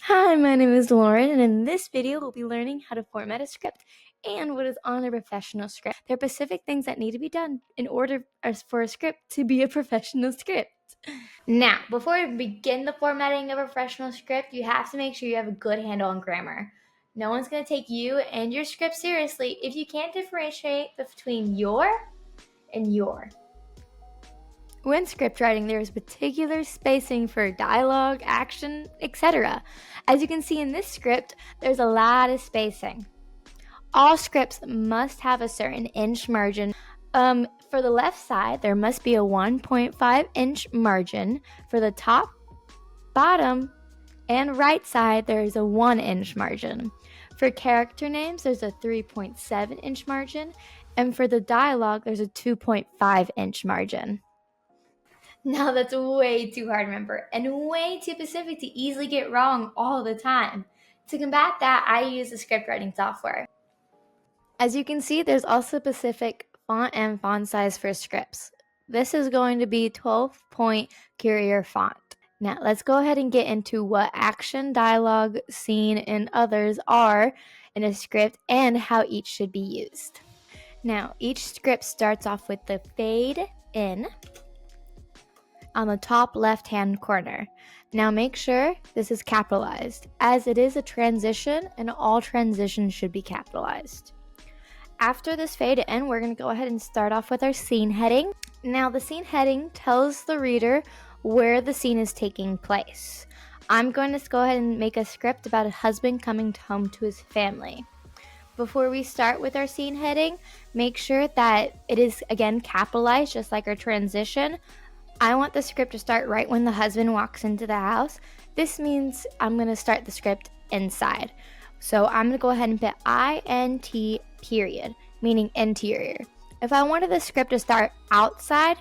Hi, my name is Lauren, and in this video, we'll be learning how to format a script and what is on a professional script. There are specific things that need to be done in order for a script to be a professional script. Now, before we begin the formatting of a professional script, you have to make sure you have a good handle on grammar. No one's going to take you and your script seriously if you can't differentiate between your and your. When script writing, there is particular spacing for dialogue, action, etc. As you can see in this script, there's a lot of spacing. All scripts must have a certain inch margin. For the left side, there must be a 1.5 inch margin. For the top, bottom, and right side, there is a 1 inch margin. For character names, there's a 3.7 inch margin. And for the dialogue, there's a 2.5 inch margin. Now that's way too hard to remember and way too specific to easily get wrong all the time. To combat that, I use the script writing software. As you can see, there's also specific font and font size for scripts. This is going to be 12-point Courier font. Now let's go ahead and get into what action, dialogue, scene, and others are in a script and how each should be used. Now, each script starts off with the fade in on the top left-hand corner. Now make sure this is capitalized, as it is a transition and all transitions should be capitalized. After this fade in, we're going to go ahead and start off with our scene heading. Now the scene heading tells the reader where the scene is taking place. I'm going to go ahead and make a script about a husband coming home to his family. Before we start with our scene heading, make sure that it is again capitalized, just like our transition. I want the script to start right when the husband walks into the house. This means I'm going to start the script inside. So I'm going to go ahead and put INT period, meaning interior. If I wanted the script to start outside,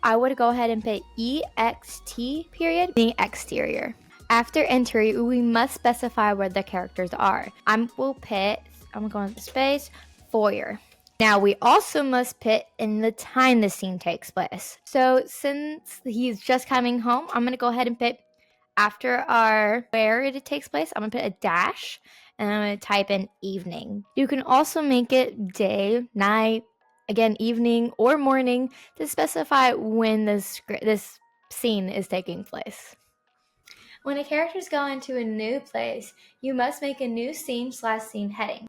I would go ahead and put EXT period, meaning exterior. After interior, we must specify where the characters are. I'm going to space, foyer. Now, we also must put in the time the scene takes place. So since he's just coming home, I'm going to go ahead and put after our where it takes place, I'm going to put a dash, and I'm going to type in evening. You can also make it day, night, again, evening, or morning to specify when this scene is taking place. When a character is going to a new place, you must make a new scene/scene heading.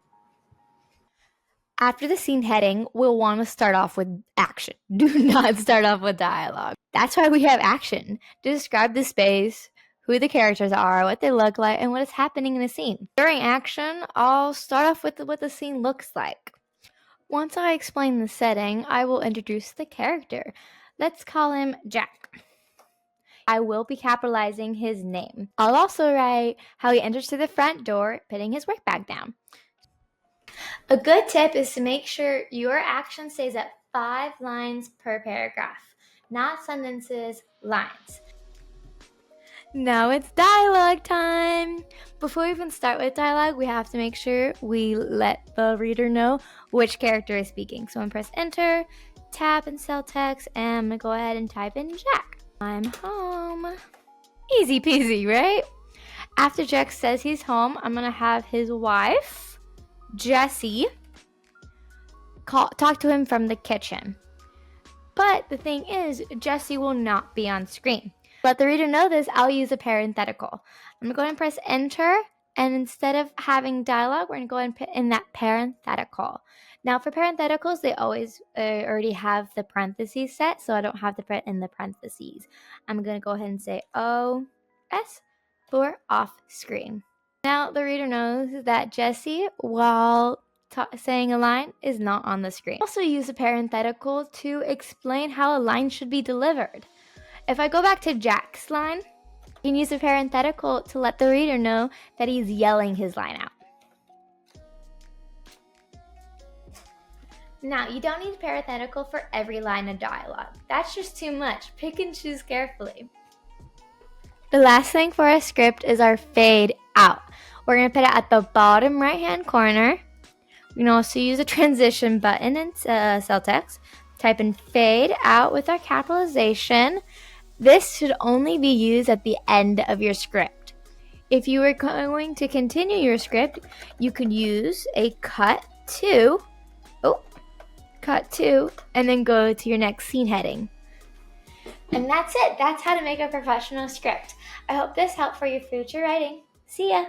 After the scene heading, we'll want to start off with action. Do not start off with dialogue. That's why we have action, to describe the space, who the characters are, what they look like, and what is happening in the scene. During action, I'll start off with what the scene looks like. Once I explain the setting, I will introduce the character. Let's call him Jack. I will be capitalizing his name. I'll also write how he enters through the front door, putting his work bag down. A good tip is to make sure your action stays at 5 lines per paragraph, not sentences, lines. Now it's dialogue time! Before we even start with dialogue, we have to make sure we let the reader know which character is speaking. So I'm going to press enter, tab and cell text, and I'm going to go ahead and type in Jack. I'm home. Easy peasy, right? After Jack says he's home, I'm going to have his wife, Jessie, talk to him from the kitchen. But the thing is, Jessie will not be on screen. Let the reader know this, I'll use a parenthetical. I'm going to go ahead and press enter, and instead of having dialogue, we're going to go ahead and put in that parenthetical. Now for parentheticals, they always already have the parentheses set, so I don't have to put in the parentheses. I'm going to go ahead and say OS for off screen. Now the reader knows that Jessie, while saying a line, is not on the screen. Also use a parenthetical to explain how a line should be delivered. If I go back to Jack's line, you can use a parenthetical to let the reader know that he's yelling his line out. Now, you don't need a parenthetical for every line of dialogue. That's just too much. Pick and choose carefully. The last thing for our script is our fade out. We're going to put it at the bottom right-hand corner. We can also use a transition button in cell text. Type in fade out with our capitalization. This should only be used at the end of your script. If you were going to continue your script, you could use a cut to, and then go to your next scene heading. And that's it. That's how to make a professional script. I hope this helped for your future writing. See ya!